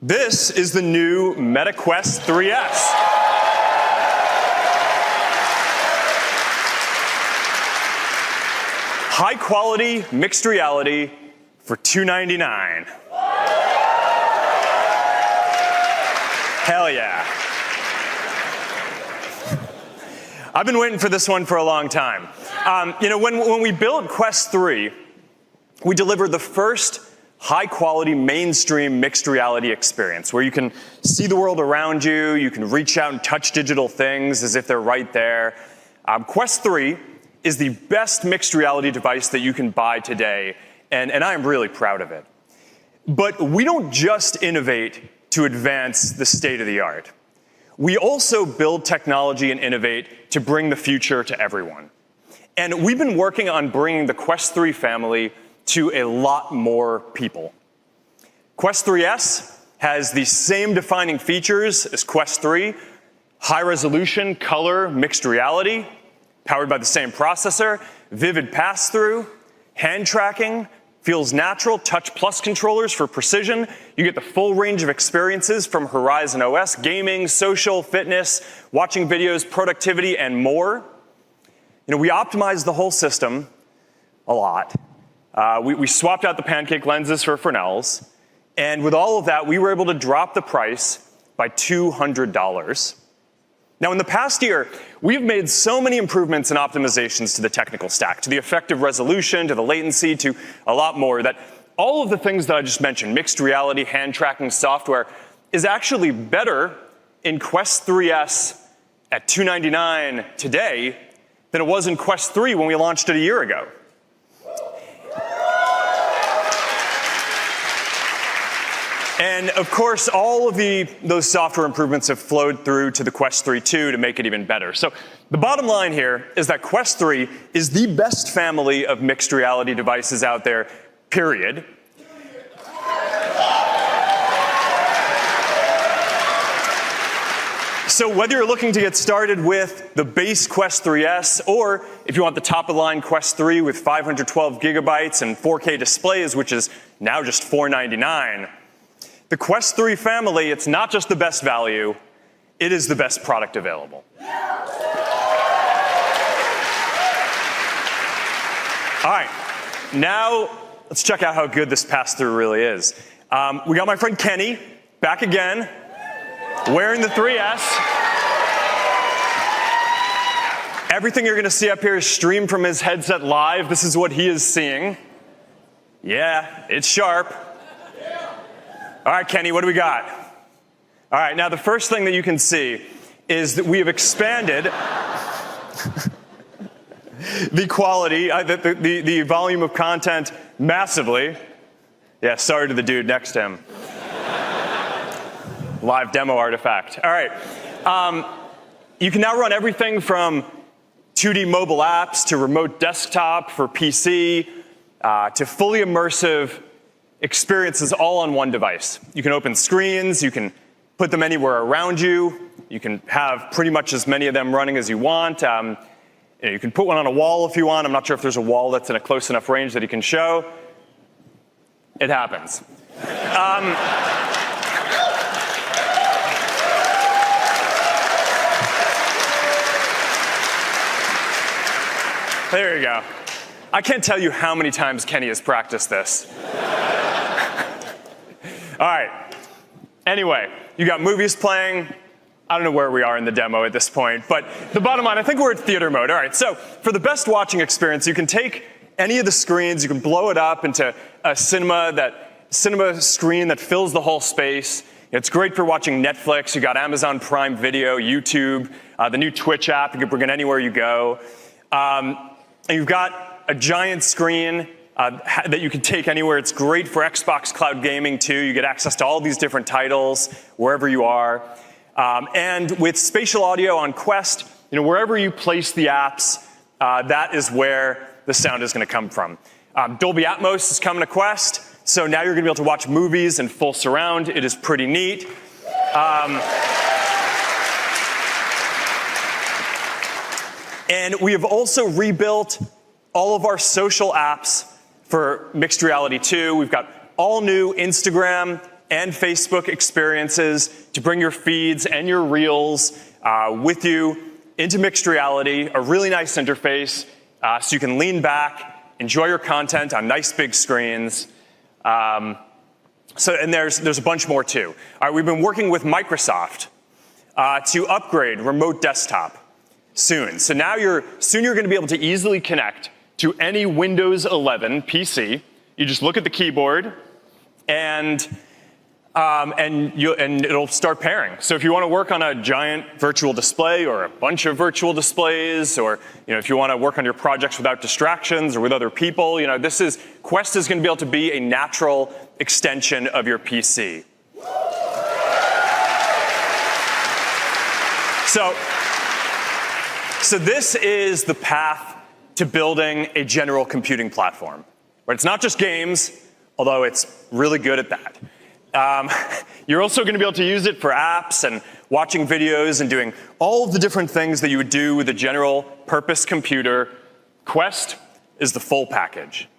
This is the new Meta Quest 3S. High quality mixed reality for $299. Hell yeah. I've been waiting for this one for a long time. When we built Quest 3, we delivered the first high-quality, mainstream mixed reality experience where you can see the world around you, you can reach out and touch digital things as if they're right there. Quest 3 is the best mixed reality device that you can buy today, and I am really proud of it. But we don't just innovate to advance the state of the art. We also build technology and innovate to bring the future to everyone. And we've been working on bringing the Quest 3 family to a lot more people. Quest 3S has the same defining features as Quest 3, high resolution, color, mixed reality, powered by the same processor, vivid pass-through, hand tracking, feels natural, Touch Plus controllers for precision. You get the full range of experiences from Horizon OS, gaming, social, fitness, watching videos, productivity, and more. We optimized the whole system a lot. We swapped out the pancake lenses for Fresnels, and with all of that, we were able to drop the price by $200. Now, in the past year, we've made so many improvements and optimizations to the technical stack, to the effective resolution, to the latency, to a lot more, that all of the things that I just mentioned, mixed reality, hand tracking software, is actually better in Quest 3S at $299 today than it was in Quest 3 when we launched it a year ago. And of course, all of those software improvements have flowed through to the Quest 3 2 to make it even better. So the bottom line here is that Quest 3 is the best family of mixed reality devices out there, period. So whether you're looking to get started with the base Quest 3S, or if you want the top-of-the-line Quest 3 with 512 gigabytes and 4K displays, which is now just $499, the Quest 3 family, it's not just the best value, it is the best product available. All right, now let's check out how good this pass-through really is. We got my friend Kenny back again, wearing the 3S. Everything you're going to see up here is streamed from his headset live. This is what he is seeing. Yeah, it's sharp. All right, Kenny, what do we got? All right, now the first thing that you can see is that we have expanded the quality, the volume of content massively. Yeah, sorry to the dude next to him. Live demo artifact. All right. You can now run everything from 2D mobile apps to remote desktop for PC to fully immersive experiences all on one device. You can open screens, you can put them anywhere around you, you can have pretty much as many of them running as you want. You can put one on a wall if you want. I'm not sure if there's a wall that's in a close enough range that you can show. It happens. There you go. I can't tell you how many times Kenny has practiced this. All right. Anyway, you got movies playing. I don't know where we are in the demo at this point, but the bottom line, I think we're at theater mode. All right, so for the best watching experience, you can take any of the screens, you can blow it up into a cinema screen that fills the whole space. It's great for watching Netflix. You got Amazon Prime Video, YouTube, the new Twitch app. You can bring it anywhere you go. And you've got a giant screen that you can take anywhere. It's great for Xbox Cloud Gaming, too. You get access to all these different titles wherever you are. And with spatial audio on Quest, wherever you place the apps, that is where the sound is going to come from. Dolby Atmos is coming to Quest, so now you're going to be able to watch movies in full surround. It is pretty neat. And we have also rebuilt all of our social apps for mixed reality too. We've got all new Instagram, and Facebook experiences to bring your feeds and your reels with you into mixed reality, a really nice interface so you can lean back, enjoy your content on nice big screens. And there's a bunch more too. All right, we've been working with Microsoft to upgrade remote desktop soon. So now you're going to be able to easily connect to any Windows 11 PC. You just look at the keyboard, and it'll start pairing. So if you want to work on a giant virtual display or a bunch of virtual displays, or if you want to work on your projects without distractions or with other people, Quest is going to be able to be a natural extension of your PC. So this is the path to building a general computing platform, where it's not just games, although it's really good at that. You're also going to be able to use it for apps and watching videos and doing all of the different things that you would do with a general purpose computer. Quest is the full package.